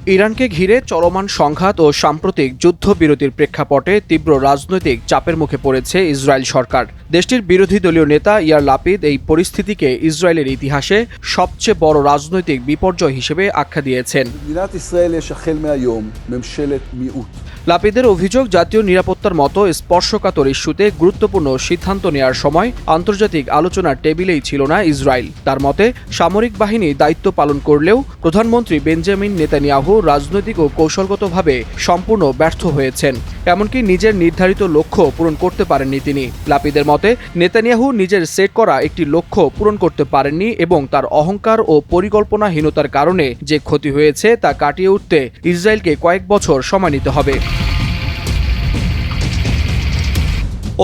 ইরানকে ঘিরে চলমান সংঘাত ও সাম্প্রতিক যুদ্ধবিরতির প্রেক্ষাপটে তীব্র রাজনৈতিক চাপের মুখে পড়েছে ইসরায়েল সরকার। দেশটির বিরোধী দলীয় নেতা ইয়ার লাপিদ এই পরিস্থিতিকে ইসরায়েলের ইতিহাসে সবচেয়ে বড় রাজনৈতিক বিপর্যয় হিসেবে আখ্যা দিয়েছেন। লাপিদের অভিযোগ, জাতীয় নিরাপত্তার মতো স্পর্শকাতর ইস্যুতে গুরুত্বপূর্ণ সিদ্ধান্ত নেওয়ার সময় আন্তর্জাতিক আলোচনার টেবিলেই ছিল না ইসরায়েল। তার মতে, সামরিক বাহিনী দায়িত্ব পালন করলেও প্রধানমন্ত্রী বেঞ্জামিন নেতানিয়াহু রাজনৈতিক ও কৌশলগতভাবে সম্পূর্ণ ব্যর্থ হয়েছেন। এমনকি নিজের নির্ধারিত লক্ষ্য পূরণ করতে পারেননি তিনি। লাপিদের মতে, নেতানিয়াহু নিজের সেট করা একটি লক্ষ্য পূরণ করতে পারেননি এবং তার অহংকার ও পরিকল্পনাহীনতার কারণে যে ক্ষতি হয়েছে তা কাটিয়ে উঠতে ইসরায়েলকে কয়েক বছর সময় নিতে হবে।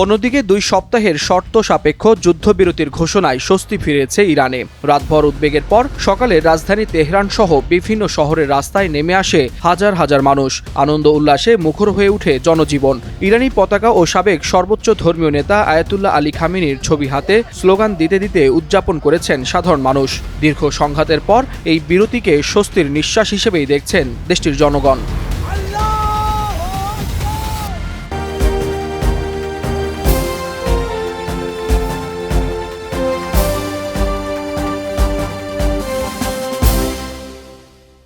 অন্যদিকে 2 সপ্তাহের শর্ত সাপেক্ষ যুদ্ধবিরতির ঘোষণায় স্বস্তি ফিরেছে ইরানে। রাতভর উদ্বেগের পর সকালে রাজধানী তেহরান সহ বিভিন্ন শহরের রাস্তায় নেমে আসে হাজার হাজার মানুষ। আনন্দ উল্লাসে মুখর হয়ে ওঠে জনজীবন। ইরানি পতাকা ও সাবেক সর্বোচ্চ ধর্মীয় নেতা আয়াতুল্লাহ আলী খামেনির ছবি হাতে স্লোগান দিতে দিতে উদযাপন করেছেন সাধারণ মানুষ। দীর্ঘ সংঘাতের পর এই বিরতিকে স্বস্তির নিঃশ্বাস হিসেবেই দেখছেন দেশটির জনগণ।